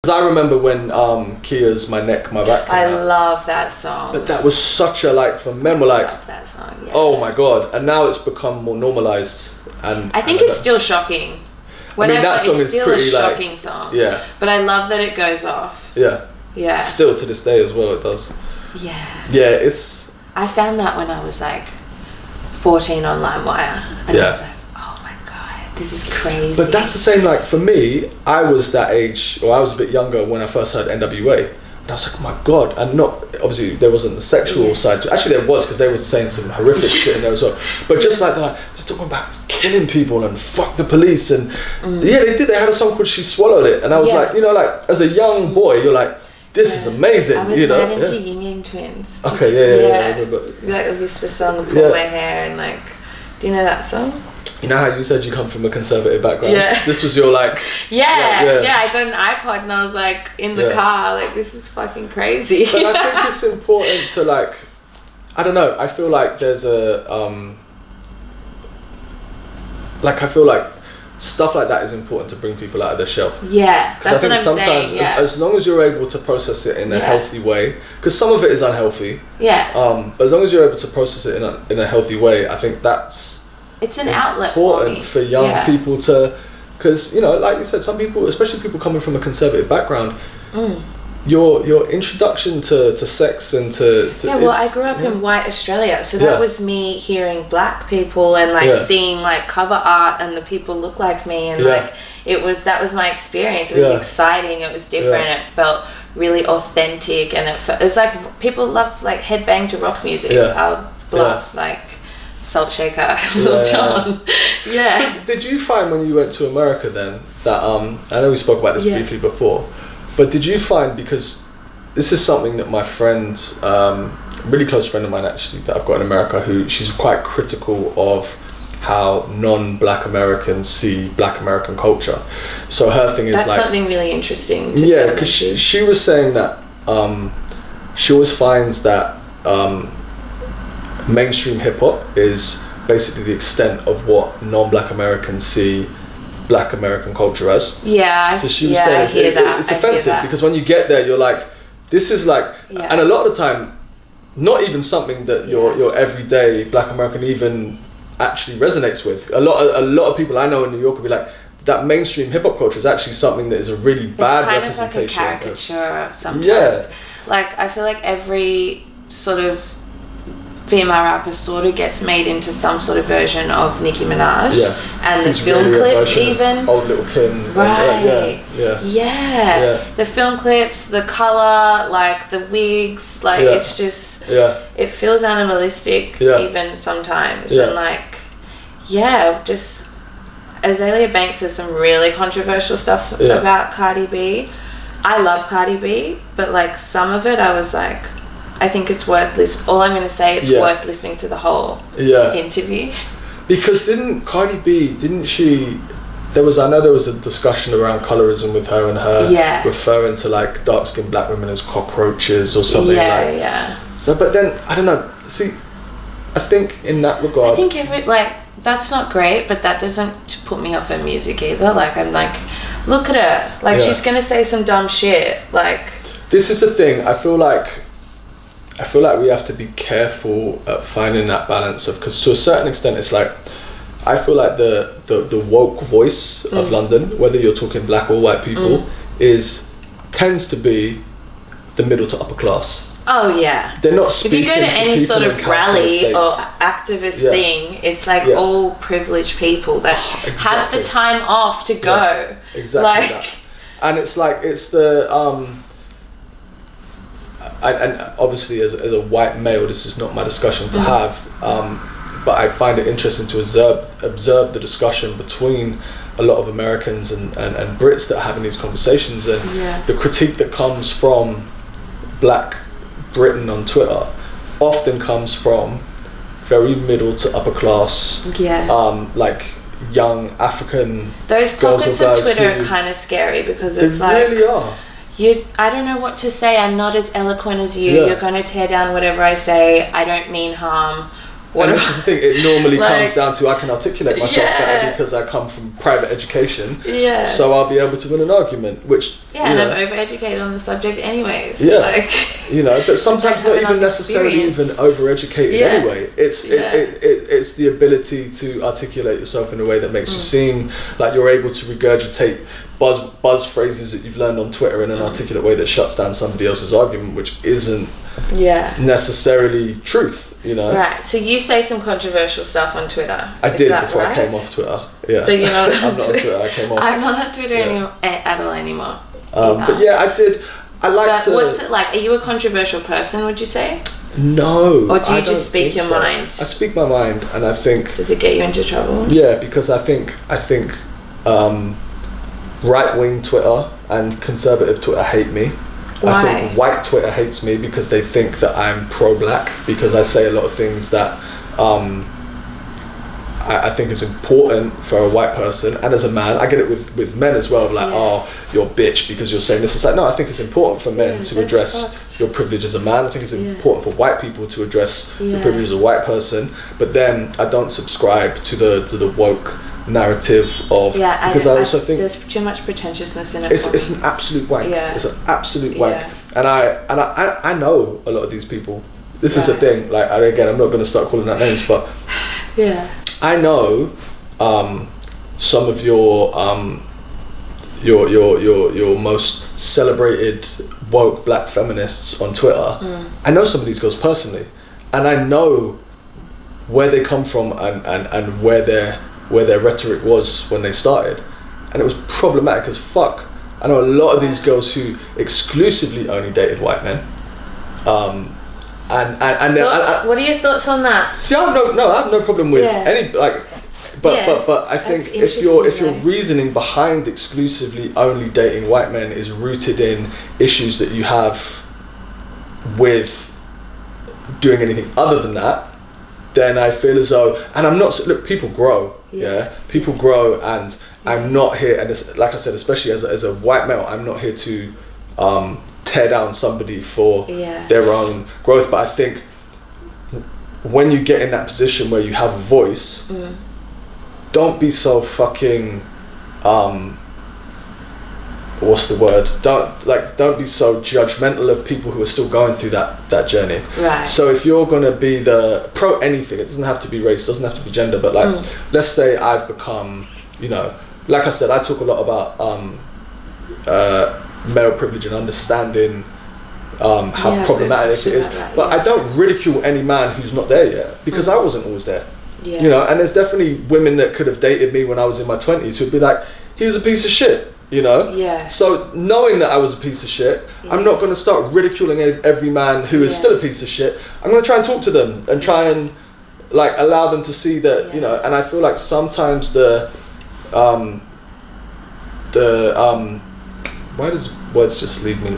I remember when Kia's My Neck, My Back came I out. love that song. But that was such a, like, for men, were I like, love that song, yeah. oh my God. And now it's become more normalized. And I think it's still shocking. Whenever, that song it's is still pretty, a shocking song. Yeah. But I love that it goes off. Yeah. Yeah. Still to this day as well, it does. Yeah. Yeah, it's... I found that when I was like 14 on LimeWire. And I was like, oh my God, this is crazy. But that's the same, like, for me, I was that age, or I was a bit younger when I first heard NWA. And I was like, oh my God. And not, obviously, there wasn't the sexual side to it. Actually, there was, because they were saying some horrific shit in there as well. But just like, they're talking about killing people and fuck the police. And yeah, they did. They had a song called She Swallowed It. And I was like, you know, like, as a young boy, you're like, this is amazing. I was you know? mad into Yin Yang Twins. Okay, yeah. Like the Whisper song, Pull My Hair, and like, do you know that song? You know how you said you come from a conservative background? Yeah. This was your like... Yeah, I got an iPod and I was like, in the car, like, this is fucking crazy. But I think it's important to, like, I don't know, I feel like there's a, like, I feel like stuff like that is important to bring people out of their shell. Yeah, that's what I'm sometimes, saying, as long as you're able to process it in a healthy way, because some of it is unhealthy. Yeah. But as long as you're able to process it in a healthy way, I think that's... It's an outlet for me. Important for young people to... Because, you know, like you said, some people, especially people coming from a conservative background, your introduction to sex and to well, I grew up in white Australia, so that was me hearing black people and like seeing like cover art and the people look like me, and like that was my experience. It was exciting, it was different, it felt really authentic, and it's like people love like headbang to rock music. I'll blast like Salt Shaker, Lil Jon. So did you find when you went to America then that I know we spoke about this briefly before, but did you find, because this is something that my friend, really close friend of mine actually that I've got in America, who she's quite critical of how non-black Americans see black American culture. So her thing is that's like something really interesting to because she was saying that she always finds that mainstream hip-hop is basically the extent of what non-black Americans see black American culture as. Yeah. So she was saying it's offensive because when you get there, you're like, this is like, and a lot of the time, not even something that your everyday black American even actually resonates with. A lot of people I know in New York will be like, that mainstream hip hop culture is actually something that is a really bad representation. It's kind of like a caricature sometimes. Yeah. Like, I feel like every sort of female rapper sort of gets made into some sort of version of Nicki Minaj, and the film really clips even Old Little Kim, right? The film clips, the color, like the wigs, like it's just it feels animalistic even sometimes, and like just Azalea Banks says some really controversial stuff about Cardi B. I love Cardi B, but like some of it I was like, I think it's worth listening. All I'm going to say, it's worth listening to the whole interview. Because didn't she, I know there was a discussion around colorism with her and her referring to like dark-skinned black women as cockroaches or something So, but then, I don't know, see, I think in that regard... I think that's not great, but that doesn't put me off her music either. Like, I'm like, look at her. Like, she's going to say some dumb shit. Like... This is the thing, I feel like we have to be careful at finding that balance of, because to a certain extent it's like, I feel like the woke voice of London, whether you're talking black or white people, tends to be the middle to upper class. Oh yeah. They're not speaking. If you go to any sort of rally or activist thing, it's like all privileged people that have the time off to go. Exactly. Like, that. And it's like, it's the and obviously as a white male, this is not my discussion to have, but I find it interesting to observe the discussion between a lot of Americans and Brits that are having these conversations, and the critique that comes from Black Britain on Twitter often comes from very middle to upper class, like young African those girls pockets or guys of Twitter are kind of scary, because it's they really are. I don't know what to say. I'm not as eloquent as you. You're going to tear down whatever I say. I don't mean harm. And this is the thing, it normally comes down to I can articulate myself better because I come from private education. Yeah. So I'll be able to win an argument, which... and I'm overeducated on the subject anyways. Yeah. But sometimes not even necessarily even overeducated anyway. It's it's the ability to articulate yourself in a way that makes you seem like you're able to regurgitate buzz phrases that you've learned on Twitter in an articulate way that shuts down somebody else's argument, which isn't necessarily truth. Right. So you say some controversial stuff on Twitter. I did before I came off Twitter. Yeah. So you're not I'm not on Twitter. I came off. I'm not on Twitter at all anymore. But yeah, I did. I like to. What's it like? Are you a controversial person? Would you say? No. Or do you just speak your mind? I speak my mind, and I think. Does it get you into trouble? Yeah, because I think right-wing Twitter and conservative Twitter hate me. Why? I think white Twitter hates me because they think that I'm pro-black because I say a lot of things that I think is important for a white person, and as a man, I get it with men as well, like, oh, you're a bitch because you're saying this. It's like, no, I think it's important for men to address your privilege as a man. I think it's important for white people to address the privilege as a white person, but then I don't subscribe to the woke narrative of because I also think there's too much pretentiousness in it. It's an absolute wank. It's an absolute wank, and I know a lot of these people. This is the thing. Like, again, I'm not going to start calling out names, but I know some of your most celebrated woke black feminists on Twitter. I know some of these girls personally, and I know where they come from and where their rhetoric was when they started, and it was problematic as fuck. I know a lot of these girls who exclusively only dated white men. What are your thoughts on that? See, I have no problem with any but I think if your reasoning behind exclusively only dating white men is rooted in issues that you have with doing anything other than that, then I feel as though, and I'm not, look, people grow, people grow, and I'm not here, and like I said, especially as a white male, I'm not here to tear down somebody for their own growth, but I think when you get in that position where you have a voice, don't be so fucking what's the word? Don't be so judgmental of people who are still going through that journey. Right. So if you're gonna be the pro anything, it doesn't have to be race, doesn't have to be gender, but like let's say I've become, like I said, I talk a lot about male privilege and understanding how problematic it is. But I don't ridicule any man who's not there yet, because I wasn't always there. Yeah. And there's definitely women that could have dated me when I was in my 20s who'd be like, he was a piece of shit. Yeah. So knowing that I was a piece of shit, I'm not going to start ridiculing every man who is still a piece of shit. I'm going to try and talk to them and try and like allow them to see that, and I feel like sometimes why does words just leave me?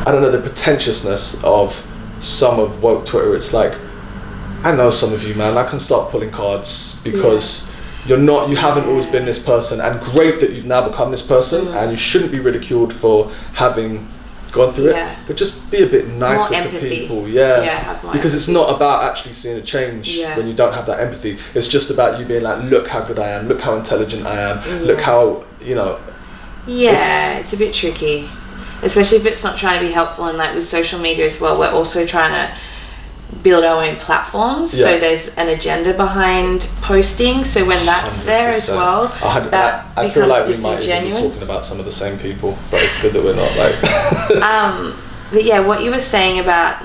I don't know, the pretentiousness of some of woke Twitter. It's like, I know some of you, man, I can start pulling cards because you haven't always been this person, and great that you've now become this person, and you shouldn't be ridiculed for having gone through it, but just be a bit nicer to people. Because it's not about actually seeing a change when you don't have that empathy. It's just about you being like, look how good I am, look how intelligent I am, look how, it's a bit tricky, especially if it's not trying to be helpful. And like with social media as well, we're also trying to build our own platforms, so there's an agenda behind posting, so when that's 100%. There as well, I feel like we might even be talking about some of the same people, but it's good that we're not like but yeah, what you were saying about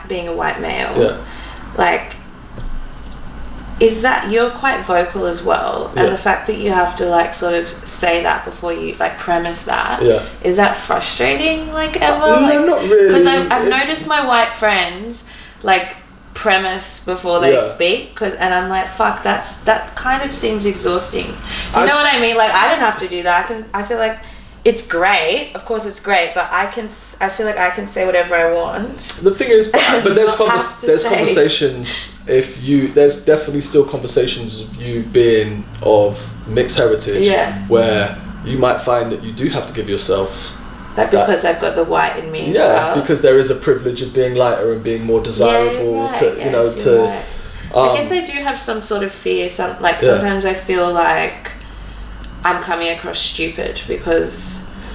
being a white male, like, is that you're quite vocal as well, and the fact that you have to like sort of say that before you like premise that, is that frustrating like ever? No, not really, because I've noticed my white friends like premise before they speak, and I'm like, fuck, that kind of seems exhausting. Do you know what I mean? Like, I don't have to do that. I feel like it's great, of course it's great, but I feel like I can say whatever I want. The thing is, but there's conversations, there's definitely still conversations of you being of mixed heritage, where you might find that you do have to give yourself Like because I've got the white in me as well. Because there is a privilege of being lighter and being more desirable Right. I guess I do have some sort of fear. Sometimes I feel like I'm coming across stupid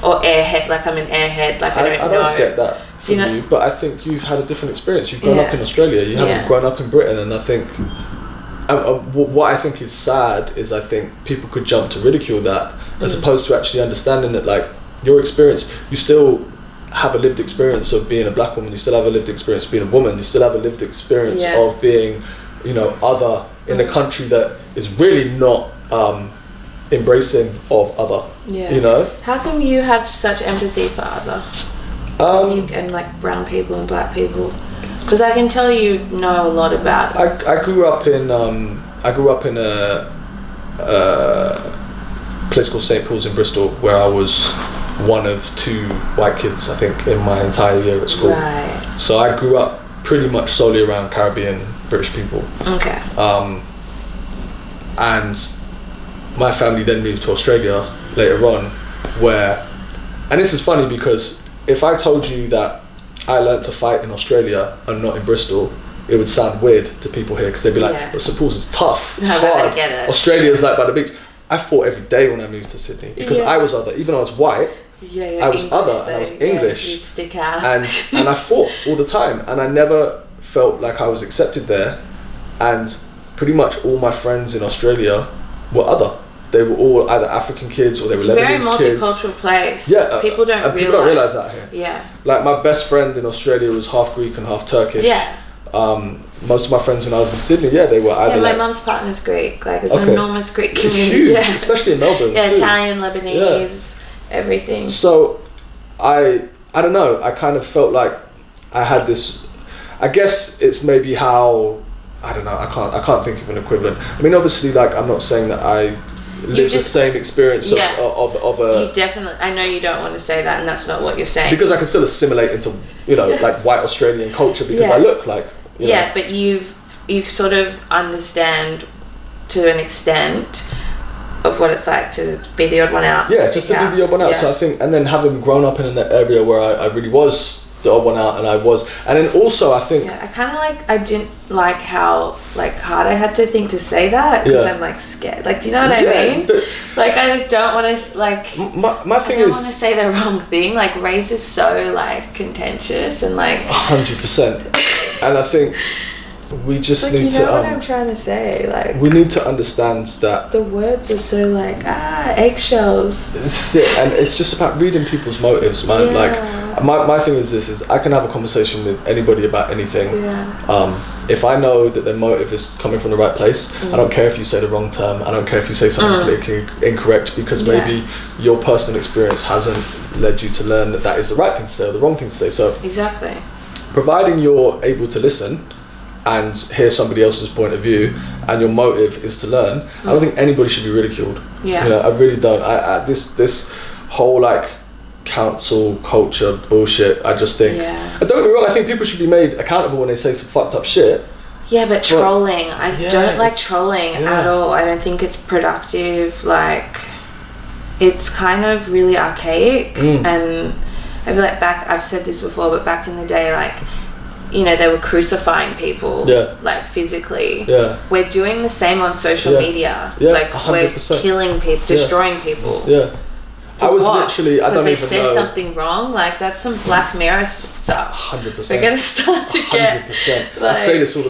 or airhead, like I'm an airhead, like I don't know. I don't get that from you, but I think you've had a different experience. You've grown up in Australia. You haven't grown up in Britain, and I think what I think is sad is I think people could jump to ridicule that as opposed to actually understanding that, like, your experience, you still have a lived experience of being a black woman, you still have a lived experience of being a woman, you still have a lived experience of being, other in a country that is really not embracing of other. How come you have such empathy for other and like brown people and black people? Because I can tell you know a lot about it. I grew up in a place called St. Paul's in Bristol, where I was one of 2 white kids, I think, in my entire year at school. Right. So I grew up pretty much solely around Caribbean British people. Okay. And my family then moved to Australia later on, and this is funny because if I told you that I learnt to fight in Australia and not in Bristol, it would sound weird to people here because they'd be like, but St. Paul's is tough, it's hard. I get it. Australia's like by the beach. I fought every day when I moved to Sydney because I was other. Even though I was white, I was English, other, and I was English. You'd stick out. And I fought all the time, and I never felt like I was accepted there. And pretty much all my friends in Australia were other. They were all either African kids or they were Lebanese kids. It's a very multicultural place. Yeah, people don't realise that here. Yeah. Like my best friend in Australia was half Greek and half Turkish. Yeah. Most of my friends when I was in Sydney, they were either. Yeah, my mum's partner's Greek. Like, there's an enormous Greek community. Huge, especially in Melbourne. Yeah, too. Italian, Lebanese, everything. So, I don't know. I kind of felt like I had this. I guess it's maybe how, I don't know. I can't think of an equivalent. I mean, obviously, like, I'm not saying that I live the same experience of a. You definitely. I know you don't want to say that, and that's not what you're saying. Because I can still assimilate into like white Australian culture because I look like. But you sort of understand to an extent of what it's like to be the odd one out. Yeah, just to be the odd one out. Yeah. So I think, and then having grown up in an area where I really was the odd one out, and then also I think. Yeah, I didn't like how hard I had to think to say that because I'm like scared. Like, do you know what I mean? But like, I don't want to My thing is. I don't want to say the wrong thing. Like, race is so like contentious and like. 100%. And I think we just need to. You know what I'm trying to say, like. We need to understand that. The words are so like eggshells. This is it, and it's just about reading people's motives, man. Yeah. Like, my thing is I can have a conversation with anybody about anything. Yeah. If I know that their motive is coming from the right place, I don't care if you say the wrong term. I don't care if you say something politically incorrect because maybe your personal experience hasn't led you to learn that is the right thing to say or the wrong thing to say. So. Exactly. Providing you're able to listen and hear somebody else's point of view and your motive is to learn, I don't think anybody should be ridiculed. Yeah. I really don't. This whole like council culture bullshit, I just think, and don't get me wrong, I think people should be made accountable when they say some fucked up shit. Yeah, but trolling, I don't like trolling at all. I don't think it's productive. Like, it's kind of really archaic and I feel like I've said this before, but back in the day, like, they were crucifying people, like physically. Yeah. We're doing the same on social media. Yeah. Like 100%. We're killing people, destroying people. Yeah. I was literally, I don't even know. Because they said something wrong, like that's some Black Mirror stuff. 100%. We're going to start to get. 100%. I say this all the